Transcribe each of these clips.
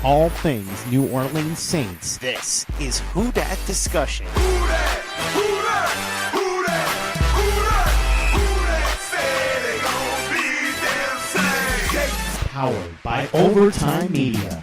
all things New Orleans Saints. This is Who Dat Discussion. Who dat? Who dat? Who dat? Who dat? Who dat? Say they gon' be them same. Powered by Overtime Media.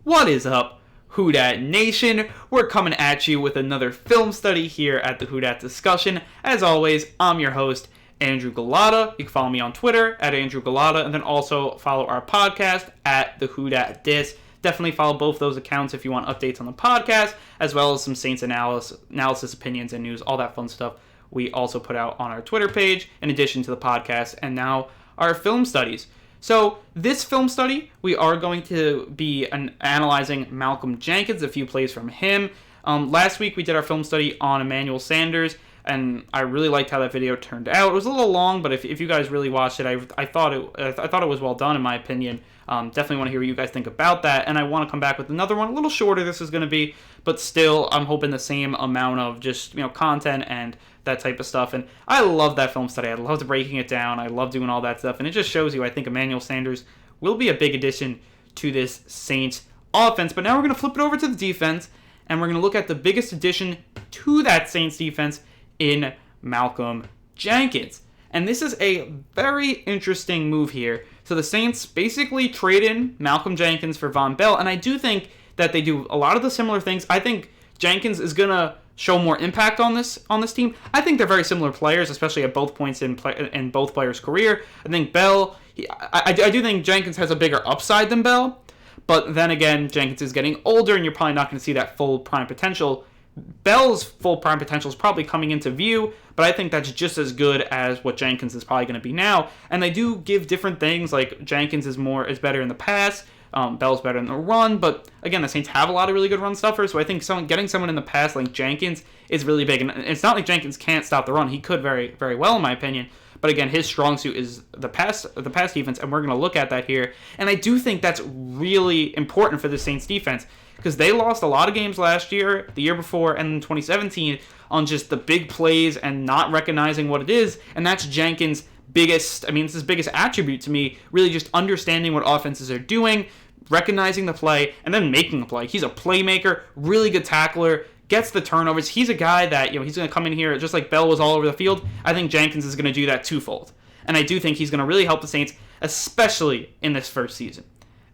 What is up, Who Dat Nation? We're coming at you with another film study here at the Who Dat Discussion. As always, I'm your host, Andrew Galata. You can follow me on Twitter at Andrew Galata, and then also follow our podcast at the Who Dat Dis. Definitely follow both those accounts if you want updates on the podcast, as well as some Saints analysis, opinions, and news, all that fun stuff we also put out on our Twitter page, in addition to the podcast, and now our film studies. So this film study, we are going to be analyzing Malcolm Jenkins, a few plays from him. Last week we did our film study on Emmanuel Sanders, and I really liked how that video turned out. It was a little long, but if you guys really watched it, I thought it was well done in my opinion. Definitely want to hear what you guys think about that, and I want to come back with another one, a little shorter this is going to be, but still I'm hoping the same amount of just content and that type of stuff. And I love that film study. I loved breaking it down. I love doing all that stuff, and it just shows you I think Emmanuel Sanders will be a big addition to this Saints offense. But now we're going to flip it over to the defense, and we're going to look at the biggest addition to that Saints defense in Malcolm Jenkins. And this is a very interesting move here. So the Saints basically trade in Malcolm Jenkins for Von Bell, and I do think that they do a lot of the similar things. I think Jenkins is going to show more impact on this team. I think they're very similar players, especially at both points in both players' career. I think Bell, I do think Jenkins has a bigger upside than Bell, but then again, Jenkins is getting older, and you're probably not going to see that full prime potential. Bell's full prime potential is probably coming into view, but I think that's just as good as what Jenkins is probably going to be now. And they do give different things, like Jenkins is better in the pass, Bell's better in the run, but again, the Saints have a lot of really good run stuffers, so I think getting someone in the pass like Jenkins is really big. And it's not like Jenkins can't stop the run. He could very, very well, in my opinion. But again, his strong suit is the pass defense, and we're going to look at that here. And I do think that's really important for the Saints defense, because they lost a lot of games last year, the year before, and in 2017 on just the big plays and not recognizing what it is. And that's Jenkins' it's his biggest attribute to me, really just understanding what offenses are doing, recognizing the play, and then making the play. He's a playmaker, really good tackler, gets the turnovers. He's a guy that, he's going to come in here, just like Bell was all over the field. I think Jenkins is going to do that twofold. And I do think he's going to really help the Saints, especially in this first season.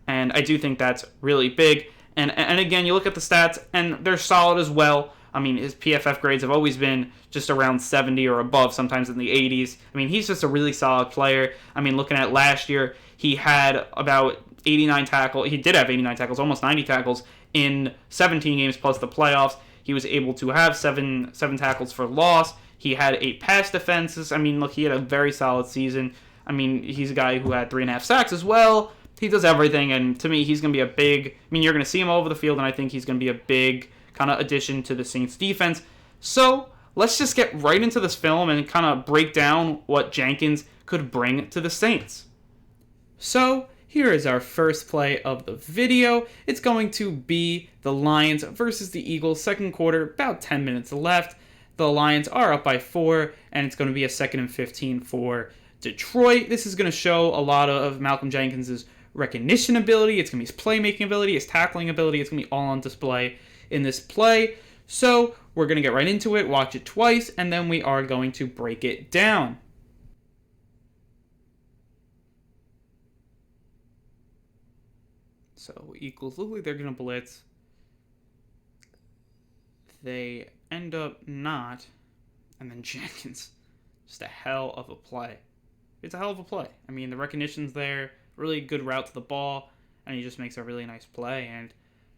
And I do think that's really big. And again, you look at the stats, and they're solid as well. I mean, his PFF grades have always been just around 70 or above, sometimes in the 80s. I mean, he's just a really solid player. I mean, looking at last year, he had about 89 tackles. He did have 89 tackles, almost 90 tackles in 17 games plus the playoffs. He was able to have seven tackles for loss. He had 8 pass defenses. I mean, look, he had a very solid season. I mean, he's a guy who had 3.5 sacks as well. He does everything, and to me, he's going to be a big... you're going to see him all over the field, and I think he's going to be a big kind of addition to the Saints defense. So, let's just get right into this film and kind of break down what Jenkins could bring to the Saints. So, here is our first play of the video. It's going to be the Lions versus the Eagles, second quarter, about 10 minutes left. The Lions are up by 4, and it's going to be a 2nd and 15 for Detroit. This is going to show a lot of Malcolm Jenkins' recognition ability. It's going to be his playmaking ability, his tackling ability. It's going to be all on display in this play. So we're going to get right into it, watch it twice, and then we are going to break it down. So Eagles look like they're going to blitz. They end up not. And then Jenkins, just a hell of a play. It's a hell of a play. I mean, the recognition's there. Really good route to the ball, and he just makes a really nice play. And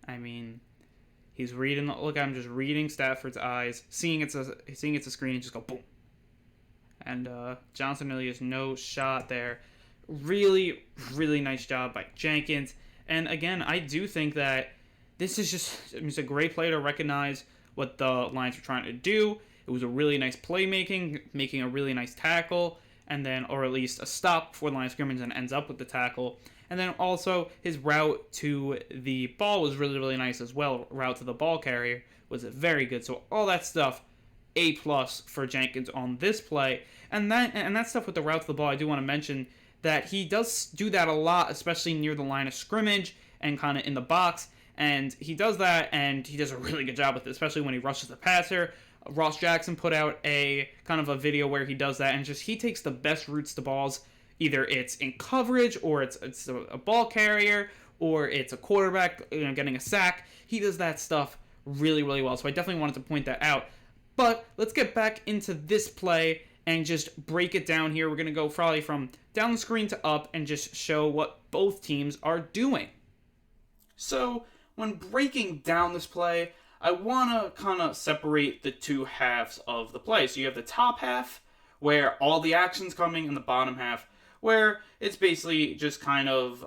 I mean, he's reading. Look at him just reading Stafford's eyes, seeing it's a screen, and just go boom. And Johnson really has no shot there. Really, really nice job by Jenkins. And again, I do think that this is it's a great play to recognize what the Lions were trying to do. It was a really nice playmaking, making a really nice tackle, and then, or at least a stop before the line of scrimmage, and ends up with the tackle. And then also his route to the ball was really, really nice as well. Route to the ball carrier was very good. So all that stuff, A+ for Jenkins on this play. And that stuff with the route to the ball, I do want to mention that he does do that a lot, especially near the line of scrimmage and kind of in the box. And he does that, and he does a really good job with it, especially when he rushes the passer. Ross Jackson put out a kind of a video where he does that, and just he takes the best routes to balls. Either it's in coverage, or it's a ball carrier, or it's a quarterback, getting a sack. He does that stuff really, really well. So I definitely wanted to point that out. But let's get back into this play and just break it down here. We're going to go probably from down the screen to up and just show what both teams are doing. So when breaking down this play, I want to kind of separate the two halves of the play. So you have the top half where all the action's coming, and the bottom half where it's basically just kind of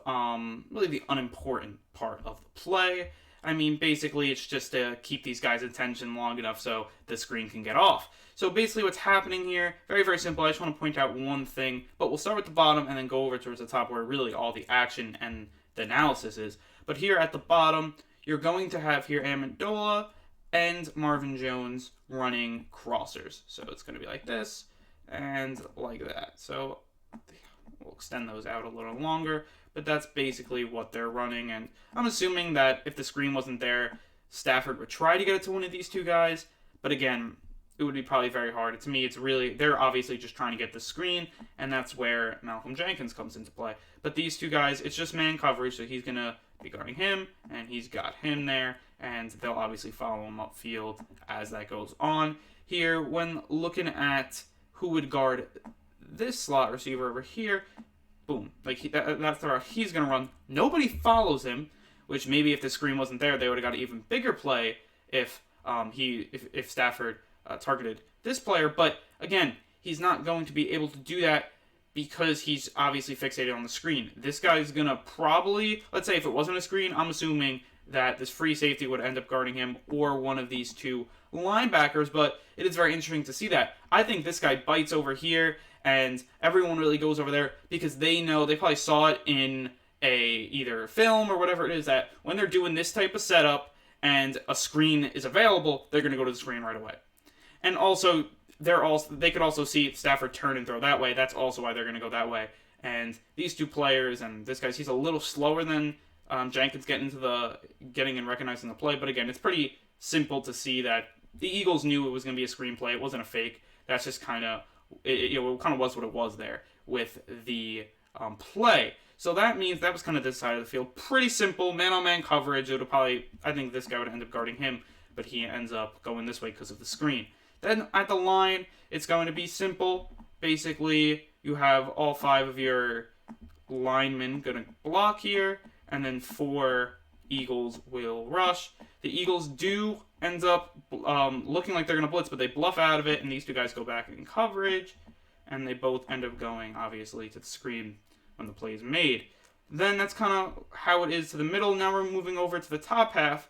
really the unimportant part of the play. I mean, basically it's just to keep these guys' attention long enough so the screen can get off. So basically what's happening here, very, very simple. I just want to point out one thing, but we'll start with the bottom and then go over towards the top where really all the action and the analysis is. But here at the bottom, you're going to have here Amendola and Marvin Jones running crossers. So it's going to be like this and like that. So we'll extend those out a little longer, but that's basically what they're running. And I'm assuming that if the screen wasn't there, Stafford would try to get it to one of these two guys. But again, it would be probably very hard. To me, it's really, they're obviously just trying to get the screen, and that's where Malcolm Jenkins comes into play. But these two guys, it's just man coverage, so he's going to be guarding him, and he's got him there, and they'll obviously follow him upfield as that goes on. Here, when looking at who would guard this slot receiver over here, boom, like that's the route he's going to run. Nobody follows him, which maybe if the screen wasn't there, they would have got an even bigger play if Stafford targeted this player. But again, he's not going to be able to do that because he's obviously fixated on the screen. This guy's going to probably, let's say if it wasn't a screen, I'm assuming that this free safety would end up guarding him or one of these two linebackers, but it is very interesting to see that. I think this guy bites over here, and everyone really goes over there because they know, they probably saw it in either film or whatever it is, that when they're doing this type of setup and a screen is available, they're going to go to the screen right away. And also, they could also see Stafford turn and throw that way. That's also why they're going to go that way. And these two players, and this guy's, he's a little slower than Jenkins getting and recognizing the play. But again, it's pretty simple to see that the Eagles knew it was going to be a screenplay. It wasn't a fake. That's just kind of, it kind of was what it was there with the play. So that means that was kind of this side of the field. Pretty simple, man-on-man coverage. It'll probably, I think this guy would end up guarding him, but he ends up going this way because of the screen. Then at the line, it's going to be simple. Basically, you have all 5 of your linemen going to block here, and then 4 Eagles will rush. The Eagles do end up looking like they're going to blitz, but they bluff out of it, and these two guys go back in coverage, and they both end up going, obviously, to the screen when the play is made. Then that's kind of how it is to the middle. Now we're moving over to the top half,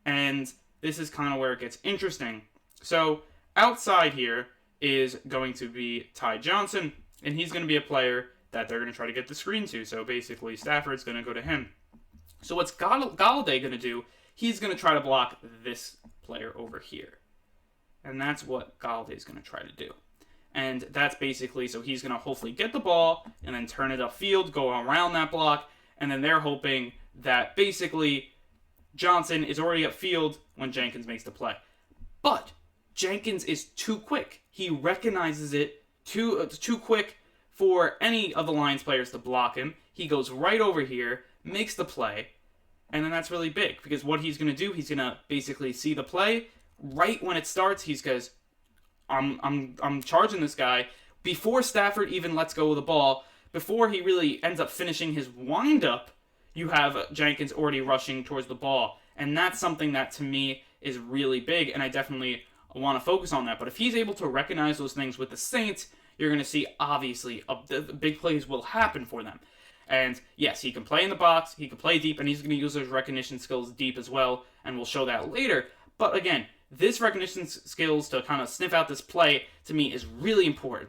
and this is kind of where it gets interesting. So outside here is going to be Ty Johnson, and he's going to be a player that they're going to try to get the screen to. So basically, Stafford's going to go to him. So what's Galladay going to do? He's going to try to block this player over here. And that's what Galladay's going to try to do. And that's basically, so he's going to hopefully get the ball and then turn it upfield, go around that block, and then they're hoping that basically Johnson is already upfield when Jenkins makes the play. But Jenkins is too quick. He recognizes it too quick for any of the Lions players to block him. He goes right over here, makes the play, and then that's really big because what he's going to do, he's going to basically see the play right when it starts. He goes, I'm charging this guy before Stafford even lets go of the ball. Before he really ends up finishing his windup, you have Jenkins already rushing towards the ball, and that's something that to me is really big, and I definitely want to focus on that. But if he's able to recognize those things with the Saints, you're going to see, obviously, the big plays will happen for them. And yes, he can play in the box, he can play deep, and he's going to use those recognition skills deep as well, and we'll show that later. But again, this recognition skills to kind of sniff out this play, to me, is really important.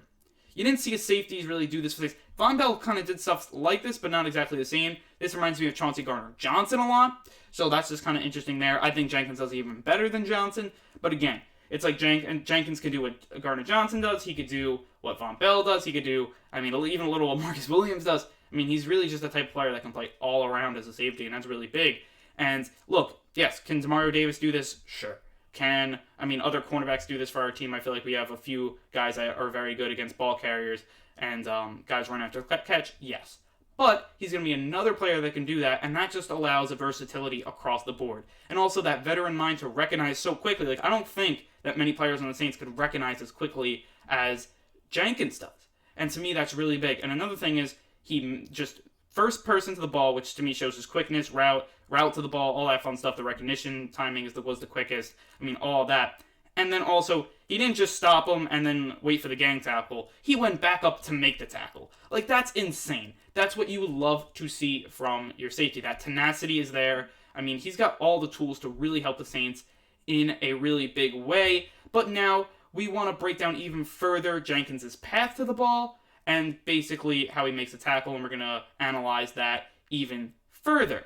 You didn't see a safeties really do this for this. Von Bell kind of did stuff like this, but not exactly the same. This reminds me of Chauncey Gardner-Johnson a lot, so that's just kind of interesting there. I think Jenkins does even better than Johnson, but again, it's like Jenkins can do what Gardner-Johnson does. He could do what Von Bell does. He could do, even a little what Marcus Williams does. He's really just the type of player that can play all around as a safety, and that's really big. And look, yes, can Demario Davis do this? Sure. Can other cornerbacks do this for our team? I feel like we have a few guys that are very good against ball carriers and guys run after the catch. Yes. But he's going to be another player that can do that, and that just allows a versatility across the board. And also that veteran mind to recognize so quickly. Like, I don't think that many players on the Saints could recognize as quickly as Jenkins does. And to me, that's really big. And another thing is, he just first person to the ball, which to me shows his quickness, route to the ball, all that fun stuff. The recognition timing was the quickest. All that. And then also, he didn't just stop him and then wait for the gang tackle. He went back up to make the tackle. Like, that's insane. That's what you would love to see from your safety. That tenacity is there. He's got all the tools to really help the Saints in a really big way. But now, we want to break down even further Jenkins' path to the ball and basically how he makes a tackle, and we're going to analyze that even further.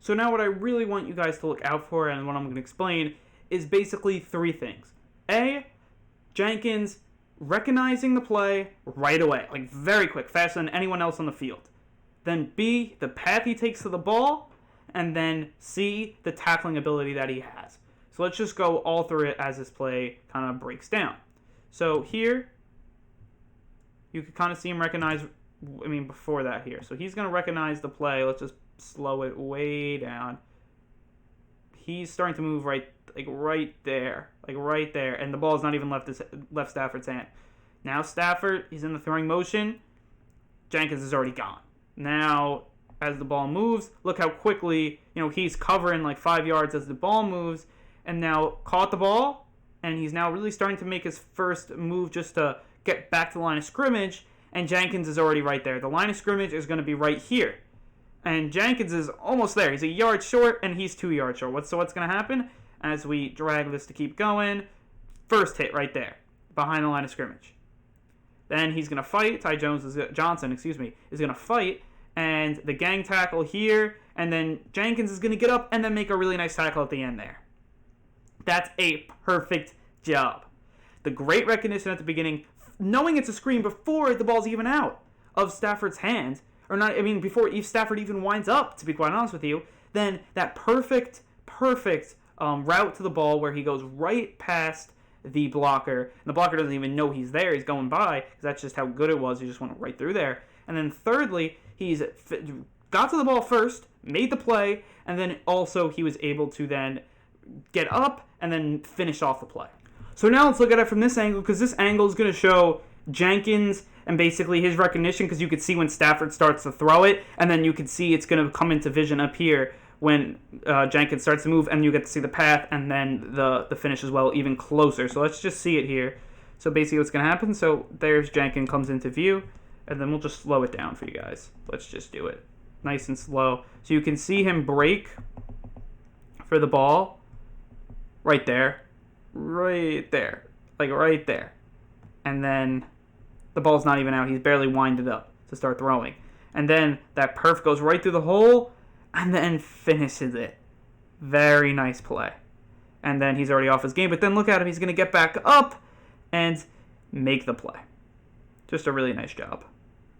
So now what I really want you guys to look out for, and what I'm going to explain, is basically three things. A, Jenkins recognizing the play right away, like very quick, faster than anyone else on the field. Then B, the path he takes to the ball, and then C, the tackling ability that he has. So let's just go all through it as this play kind of breaks down. So here, you can kind of see him recognize, before that here. So he's going to recognize the play. Let's just slow it way down. He's starting to move right there, and the ball's not even left Stafford's hand. Now Stafford, he's in the throwing motion. Jenkins is already gone. Now, as the ball moves, look how quickly, he's covering like 5 yards as the ball moves, and now caught the ball, and he's now really starting to make his first move just to get back to the line of scrimmage, and Jenkins is already right there. The line of scrimmage is going to be right here. And Jenkins is almost there. He's a yard short, and he's 2 yards short. So what's going to happen as we drag this to keep going? First hit right there, behind the line of scrimmage. Then he's going to fight. Johnson is going to fight, and the gang tackle here, and then Jenkins is going to get up and then make a really nice tackle at the end there. That's a perfect job. The great recognition at the beginning, knowing it's a screen before the ball's even out of Stafford's hand, before Stafford even winds up, to be quite honest with you, then that perfect route to the ball where he goes right past the blocker, and the blocker doesn't even know he's there, he's going by, because that's just how good it was, he just went right through there. And then thirdly, he's got to the ball first, made the play, and then also he was able to then get up and then finish off the play. So now let's look at it from this angle, because this angle is going to show Jenkins and basically his recognition, because you could see when Stafford starts to throw it, and then you could see it's going to come into vision up here when Jenkins starts to move, and you get to see the path and then the finish as well, even closer. So let's just see it here. So basically what's going to happen, so there's Jenkins comes into view, and then we'll just slow it down for you guys. Let's just do it nice and slow. So you can see him break for the ball right there, like right there. And then the ball's not even out. He's barely winded up to start throwing. And then that perf goes right through the hole and then finishes it. Very nice play. And then he's already off his game. But then look at him. He's going to get back up and make the play. Just a really nice job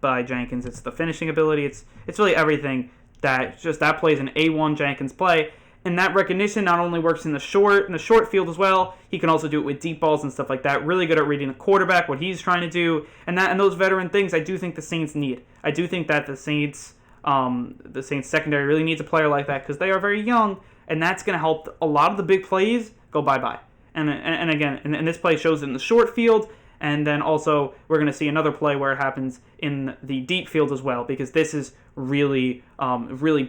by Jenkins. It's the finishing ability. It's really everything. That play is an A1 Jenkins play. And that recognition not only works in the short field as well, he can also do it with deep balls and stuff like that. Really good at reading the quarterback, what he's trying to do, and those veteran things I do think the Saints need. I do think that the Saints secondary really needs a player like that because they are very young, and that's going to help a lot of the big plays go bye-bye. And again, and this play shows it in the short field, and then also we're going to see another play where it happens in the deep field as well, because this is really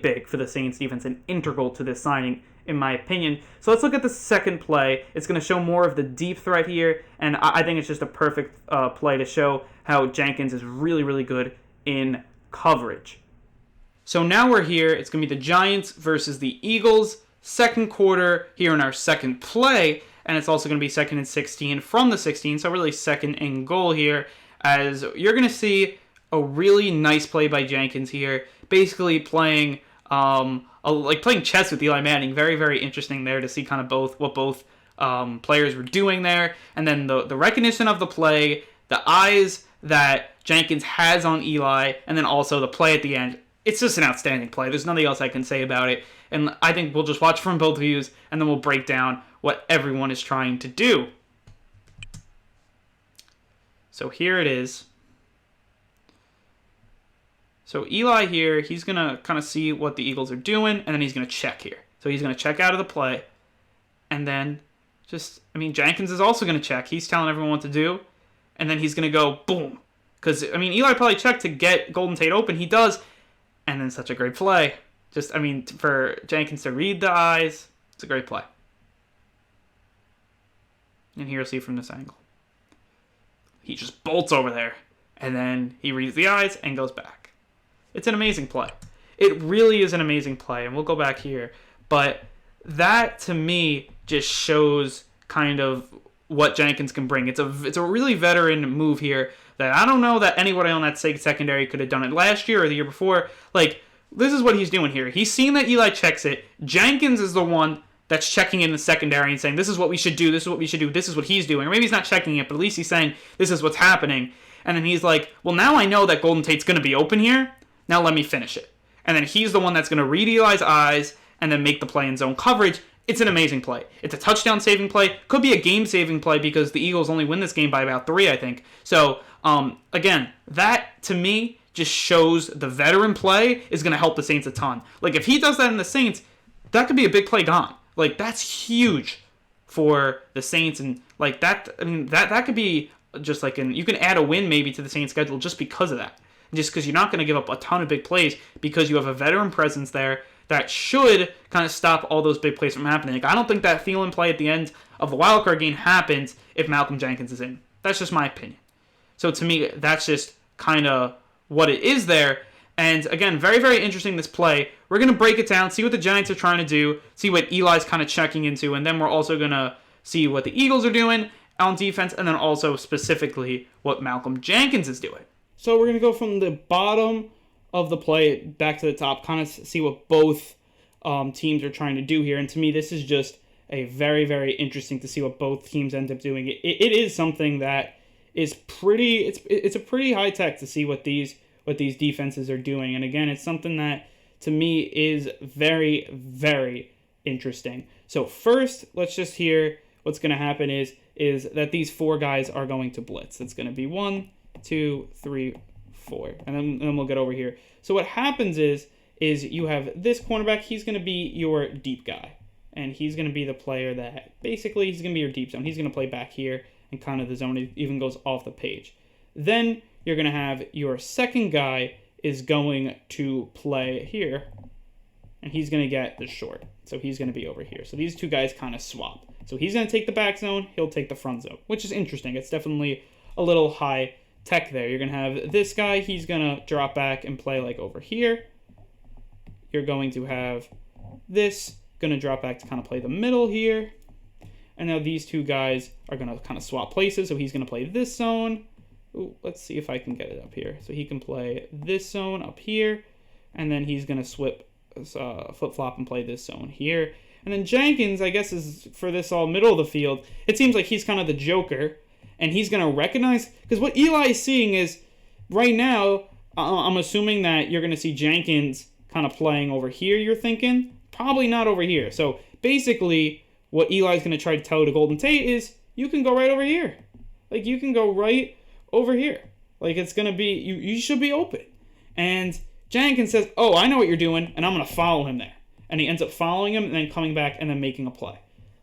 big for the Saints defense and integral to this signing, in my opinion. So let's look at the second play. It's going to show more of the deep threat here, and I think it's just a perfect play to show how Jenkins is really, really good in coverage. So now we're here. It's going to be the Giants versus the Eagles. Second quarter here in our second play, and it's also going to be 2nd and 16 from the 16, so really 2nd and goal here, as you're going to see a really nice play by Jenkins here, basically playing playing chess with Eli Manning. Very, very interesting there to see kind of what both players were doing there, and then the recognition of the play, the eyes that Jenkins has on Eli, and then also the play at the end. It's just an outstanding play. There's nothing else I can say about it. And I think we'll just watch from both views, and then we'll break down what everyone is trying to do. So here it is. So Eli here, he's going to kind of see what the Eagles are doing, and then he's going to check here. So he's going to check out of the play. And then Jenkins is also going to check. He's telling everyone what to do. And then he's going to go, boom. Because, Eli probably checked to get Golden Tate open. He does. And then such a great play. For Jenkins to read the eyes, it's a great play. And here you'll see from this angle. He just bolts over there. And then he reads the eyes and goes back. It's an amazing play. It really is an amazing play. And we'll go back here. But that, to me, just shows kind of what Jenkins can bring. It's a really veteran move here that I don't know that anybody on that secondary could have done it last year or the year before. This is what he's doing here. He's seen that Eli checks it. Jenkins is the one that's checking in the secondary and saying, this is what we should do, this is what we should do, this is what he's doing. Or maybe he's not checking it, but at least he's saying, this is what's happening. And then he's like, well, now I know that Golden Tate's going to be open here. Now let me finish it. And then he's the one that's going to read Eli's eyes and then make the play in zone coverage. It's an amazing play. It's a touchdown-saving play. Could be a game-saving play because the Eagles only win this game by about 3, I think. So, again, that, to me, just shows the veteran play is going to help the Saints a ton. If he does that in the Saints, that could be a big play gone. That's huge for the Saints. And, that could be just you can add a win maybe to the Saints schedule just because of that. Just because you're not going to give up a ton of big plays because you have a veteran presence there that should kind of stop all those big plays from happening. I don't think that Thielen play at the end of the wildcard game happens if Malcolm Jenkins is in. That's just my opinion. So to me, that's just kind of what it is there. And again, very, very interesting, this play. We're going to break it down, see what the Giants are trying to do, see what Eli's kind of checking into, and then we're also going to see what the Eagles are doing on defense, and then also specifically what Malcolm Jenkins is doing. So we're going to go from the bottom of the play back to the top, kind of see what both teams are trying to do here. And to me, this is just a very, very interesting to see what both teams end up doing. It is something that is pretty, it's a pretty high tech to see what these defenses are doing. And again, it's something that to me is very, very interesting. So first, let's just hear what's going to happen is that these 4 guys are going to blitz. It's going to be 1, 2, 3, 4, and then we'll get over here. So what happens is you have this cornerback. He's going to be your deep guy, and he's going to be the player that basically he's going to be your deep zone. He's going to play back here, and kind of the zone even goes off the page. Then you're going to have your second guy is going to play here, and he's going to get the short. So he's going to be over here. So these 2 guys kind of swap. So he's going to take the back zone. He'll take the front zone, which is interesting. It's definitely a little high tech there. You're going to have this guy. He's going to drop back and play over here. You're going to have this going to drop back to kind of play the middle here. And now these 2 guys are going to kind of swap places. So he's going to play this zone. Ooh, let's see if I can get it up here. So he can play this zone up here. And then he's going to flip-flop and play this zone here. And then Jenkins, I guess, is for this all middle of the field. It seems like he's kind of the joker. And he's going to recognize... Because what Eli is seeing is, right now, I'm assuming that you're going to see Jenkins kind of playing over here, you're thinking? Probably not over here. So basically, what Eli's going to try to tell to Golden Tate is, you can go right over here. You can go right over here. It's going to be... You should be open. And Jenkins says, oh, I know what you're doing, and I'm going to follow him there. And he ends up following him and then coming back and then making a play.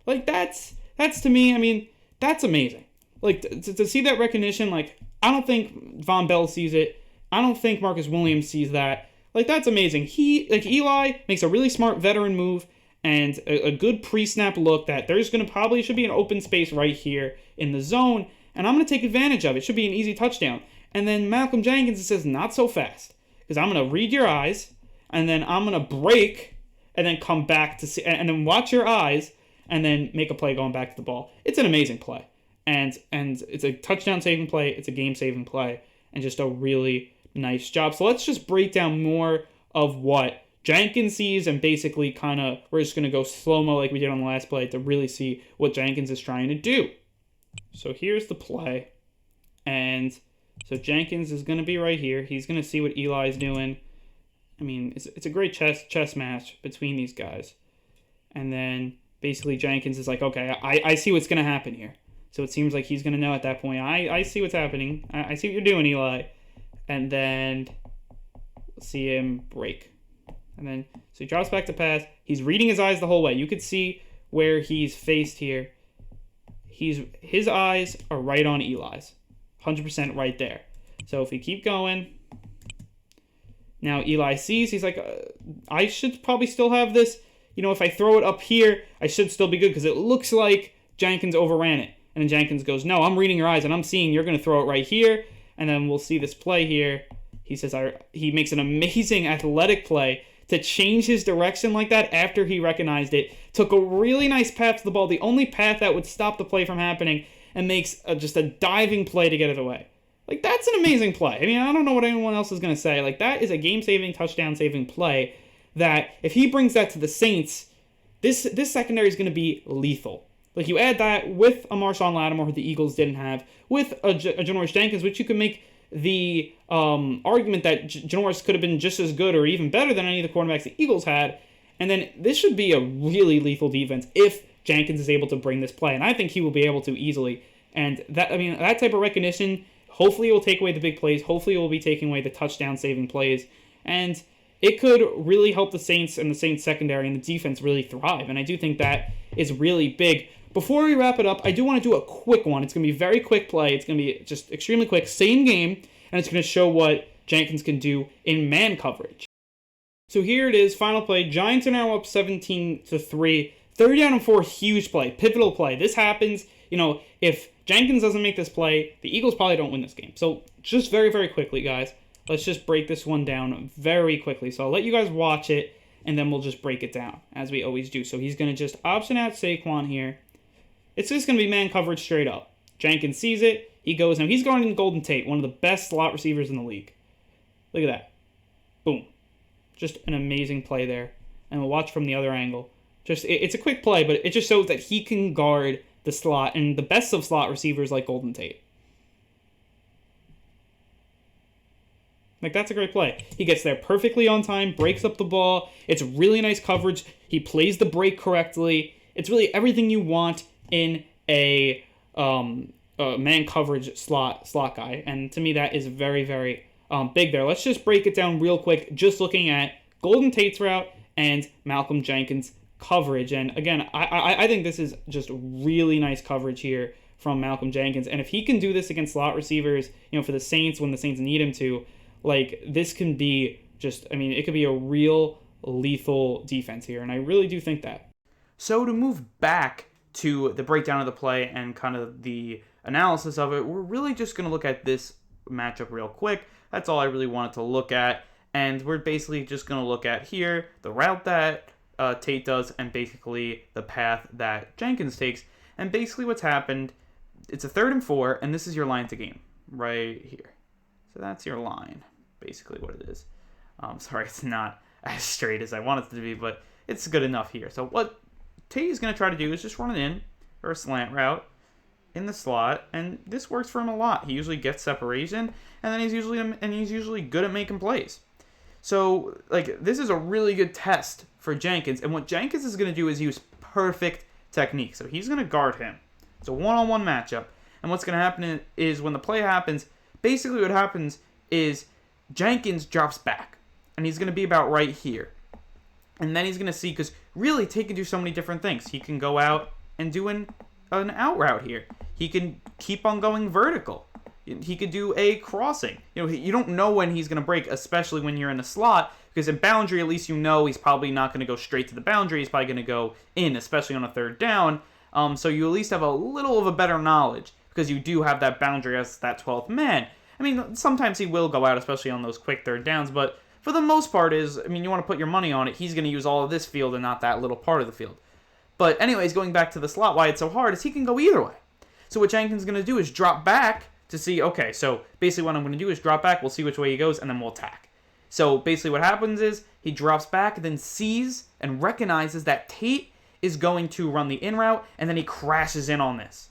That's to me, that's amazing. To see that recognition, I don't think Von Bell sees it. I don't think Marcus Williams sees that. That's amazing. Eli makes a really smart veteran move and a good pre-snap look that there's should be an open space right here in the zone, and I'm going to take advantage of it. It should be an easy touchdown. And then Malcolm Jenkins says, not so fast, because I'm going to read your eyes, and then I'm going to break, and then come back to see, and then watch your eyes, and then make a play going back to the ball. It's an amazing play. And it's a touchdown-saving play, it's a game-saving play, and just a really nice job. So let's just break down more of what Jenkins sees, and basically we're just going to go slow-mo like we did on the last play to really see what Jenkins is trying to do. So here's the play, And so Jenkins is going to be right here. He's going to see what Eli's doing. I mean, it's a great chess match between these guys. And then basically Jenkins is like, okay, I see what's going to happen here. So it seems like he's going to know at that point, I see what's happening. I see what you're doing, Eli. And then see him break. And then, so he drops back to pass. He's reading his eyes the whole way. You could see where he's faced here. His eyes are right on Eli's. 100% right there. So if we keep going, now Eli sees, he's like, I should probably still have this. You know, if I throw it up here, I should still be good because it looks like Jenkins overran it. And then Jenkins goes, no, I'm reading your eyes and I'm seeing you're going to throw it right here. And then we'll see this play here. He says he makes an amazing athletic play to change his direction like that after he recognized it. Took a really nice path to the ball, the only path that would stop the play from happening, and makes just a diving play to get it away. Like, that's an amazing play. I mean, I don't know what anyone else is going to say. Like, that is a game-saving, touchdown-saving play that if he brings that to the Saints, this secondary is going to be lethal. Like, you add that with a Marshawn Lattimore who the Eagles didn't have, with a Janoris Jenkins, which you could make the argument that Janoris could have been just as good or even better than any of the cornerbacks the Eagles had, and then this should be a really lethal defense if Jenkins is able to bring this play, and I think he will be able to easily. And that, I mean, that type of recognition, hopefully it will take away the big plays, hopefully it will be taking away the touchdown-saving plays, and it could really help the Saints and the Saints secondary and the defense really thrive, and I do think that is really big. Before we wrap it up, I do want to do a quick one. It's going to be a very quick play. It's going to be just extremely quick. Same game, and it's going to show what Jenkins can do in man coverage. So here it is, final play. Giants are now up 17-3. 3rd down and 4, huge play, pivotal play. This happens, you know, if Jenkins doesn't make this play, the Eagles probably don't win this game. So just very, very quickly, guys, let's just break this one down very quickly. So I'll let you guys watch it, and then we'll just break it down, as we always do. So he's going to just option out Saquon here. It's just going to be man coverage straight up. Jenkins sees it. He goes. Now, he's guarding Golden Tate, one of the best slot receivers in the league. Look at that. Boom. Just an amazing play there. And we'll watch from the other angle. It's a quick play, but it just shows that he can guard the slot and the best of slot receivers like Golden Tate. Like, that's a great play. He gets there perfectly on time, breaks up the ball. It's really nice coverage. He plays the break correctly. It's really everything you want in a man coverage slot guy. And to me, that is very, very big there. Let's just break it down real quick, just looking at Golden Tate's route and Malcolm Jenkins' coverage. And again, I think this is just really nice coverage here from Malcolm Jenkins. And if he can do this against slot receivers, you know, for the Saints when the Saints need him to, like, this can be just, I mean, it could be a real lethal defense here. And I really do think that. So to move back to the breakdown of the play and kind of the analysis of it, we're really just going to look at this matchup real quick. That's all I really wanted to look at. And we're basically just going to look at here the route that Tate does and basically the path that Jenkins takes. And basically what's happened, it's a 3rd and 4, and this is your line to game right here. So that's your line, basically what it is. Sorry, it's not as straight as I want it to be, but it's good enough here. So what Tate is going to try to do is just run it in, or a slant route, in the slot, and this works for him a lot. He usually gets separation, and then he's usually good at making plays. So, like, this is a really good test for Jenkins, and what Jenkins is going to do is use perfect technique. So he's going to guard him. It's a one-on-one matchup, and what's going to happen is when the play happens, basically what happens is Jenkins drops back, and he's going to be about right here. And then he's going to see, because really Tate can do so many different things. He can go out and do an out route here. He can keep on going vertical. He could do a crossing. You know, you don't know when he's going to break, especially when you're in the slot, because in boundary, at least you know he's probably not going to go straight to the boundary. He's probably going to go in, especially on a 3rd down. So you at least have a little of a better knowledge, because you do have that boundary as that 12th man. I mean, sometimes he will go out, especially on those quick 3rd downs, but for the most part you want to put your money on it. He's going to use all of this field and not that little part of the field. But anyways, going back to the slot, why it's so hard is he can go either way. So what Jenkins is going to do is drop back to see, okay, so basically what I'm going to do is drop back, we'll see which way he goes, and then we'll attack. So basically what happens is he drops back, then sees and recognizes that Tate is going to run the in route, and then he crashes in on this.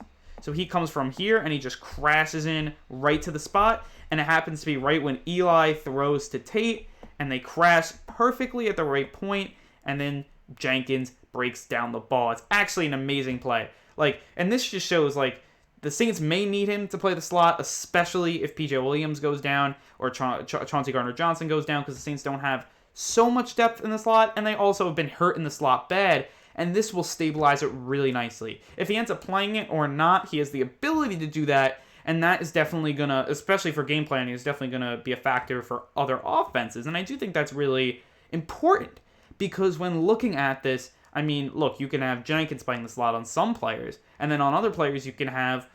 So he comes from here, and he just crashes in right to the spot, and it happens to be right when Eli throws to Tate, and they crash perfectly at the right point, and then Jenkins breaks down the ball. It's actually an amazing play. And this just shows, the Saints may need him to play the slot, especially if P.J. Williams goes down or Chauncey Gardner-Johnson goes down, because the Saints don't have so much depth in the slot, and they also have been hurt in the slot bad, and this will stabilize it really nicely. If he ends up playing it or not, he has the ability to do that, and that is definitely going to, especially for game planning, is definitely going to be a factor for other offenses, and I do think that's really important, because when looking at this, I mean, look, you can have Jenkins playing the slot on some players, and then on other players you can have,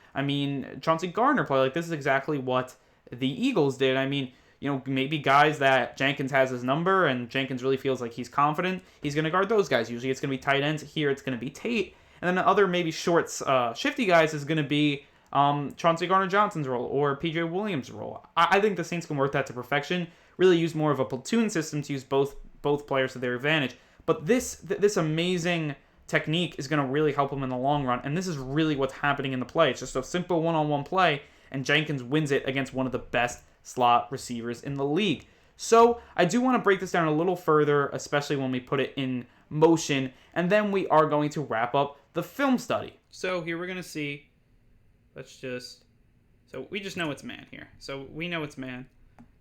Chauncey Gardner play. This is exactly what the Eagles did. Maybe guys that Jenkins has his number and Jenkins really feels like he's confident, he's going to guard those guys. Usually it's going to be tight ends. Here it's going to be Tate. And then the other maybe shorts, shifty guys is going to be Chauncey Gardner-Johnson's role or P.J. Williams' role. I think the Saints can work that to perfection, really use more of a platoon system to use both players to their advantage. But this amazing technique is going to really help them in the long run, and this is really what's happening in the play. It's just a simple one-on-one play, and Jenkins wins it against one of the best slot receivers in the league. So I do want to break this down a little further, especially when we put it in motion, and then we are going to wrap up the film study. So here we're going to see, so we just know it's man here. So we know it's man,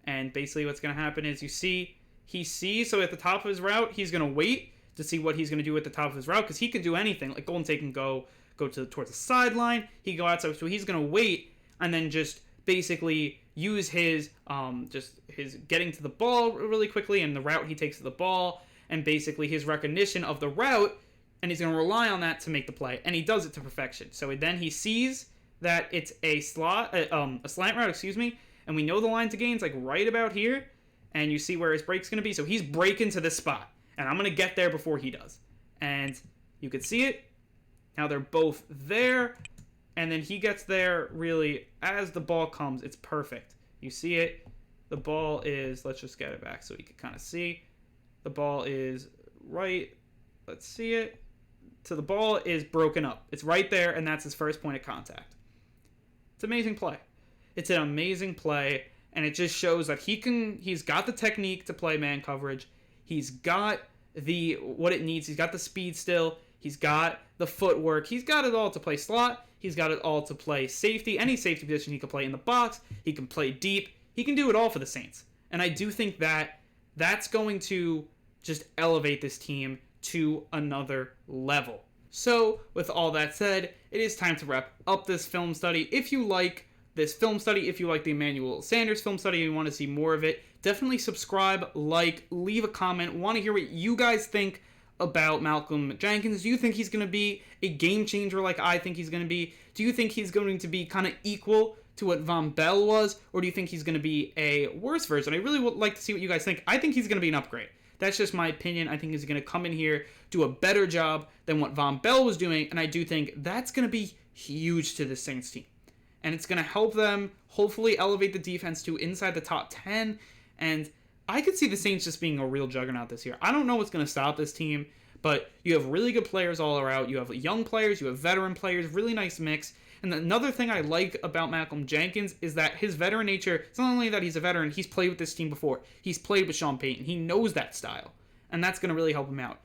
and basically what's going to happen is he sees, so at the top of his route, he's going to wait to see what he's going to do at the top of his route, because he could do anything. Like Golden State can go towards the sideline, he can go outside, so he's going to wait and then just basically use his getting to the ball really quickly and the route he takes to the ball and basically his recognition of the route, and he's going to rely on that to make the play, and he does it to perfection. So then he sees that it's a slant route, and we know the line to gain's right about here, and you see where his break's going to be, so he's breaking to this spot, and I'm going to get there before he does. And you can see it. Now they're both there, and then he gets there really as the ball comes. It's perfect. You see it. The ball is, let's just get it back so we can kind of see. The ball is right. Let's see it. So the ball is broken up. It's right there, and that's his first point of contact. It's an amazing play. It's an amazing play, and it just shows that he's got the technique to play man coverage. He's got what it needs. He's got the speed still. He's got the footwork. He's got it all to play slot. He's got it all to play safety. Any safety position he can play in the box. He can play deep. He can do it all for the Saints. And I do think that that's going to just elevate this team to another level. So, with all that said, it is time to wrap up this film study. If you like this film study, if you like the Emmanuel Sanders film study and you want to see more of it, definitely subscribe, leave a comment. Want to hear what you guys think about Malcolm Jenkins. Do you think he's going to be a game changer like I think he's going to be? Do you think he's going to be kind of equal to what Von Bell was? Or do you think he's going to be a worse version? I really would like to see what you guys think. I think he's going to be an upgrade. That's just my opinion. I think he's going to come in here, do a better job than what Von Bell was doing, and I do think that's going to be huge to the Saints team. And it's going to help them hopefully elevate the defense to inside the top 10, and I could see the Saints just being a real juggernaut this year. I don't know what's going to stop this team, but you have really good players all around. You have young players, you have veteran players, really nice mix. And another thing I like about Malcolm Jenkins is that his veteran nature, it's not only that he's a veteran, he's played with this team before. He's played with Sean Payton. He knows that style. And that's going to really help him out.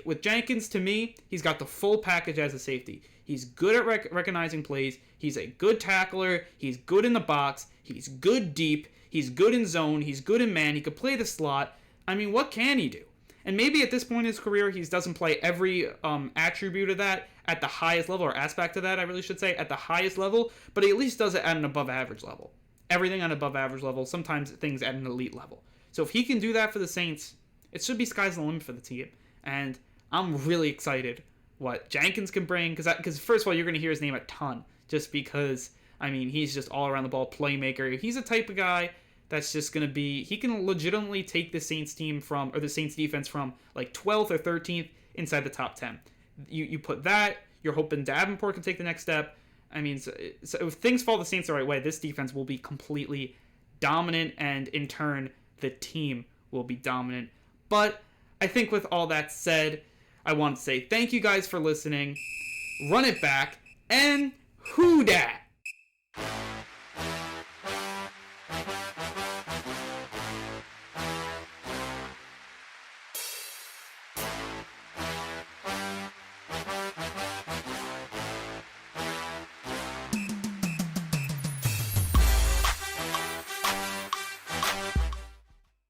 With Jenkins, to me, he's got the full package as a safety. He's good at recognizing plays. He's a good tackler. He's good in the box. He's good deep. He's good in zone. He's good in man. He could play the slot. I mean, what can he do? And maybe at this point in his career, he doesn't play every attribute of that at the highest level, or aspect of that, I really should say, at the highest level, but he at least does it at an above average level. Everything at an above average level, sometimes things at an elite level. So if he can do that for the Saints, it should be sky's the limit for the team. And I'm really excited what Jenkins can bring, because first of all, you're going to hear his name a ton, just because, I mean, he's just all around the ball playmaker. He's a type of guy that's just going to be, he can legitimately take the Saints team from, or the Saints defense from 12th or 13th inside the top 10. You put that, you're hoping Davenport can take the next step. I mean, so if things fall the Saints the right way, this defense will be completely dominant, and in turn, the team will be dominant. But I think with all that said, I want to say thank you guys for listening. Run it back, and Who dat?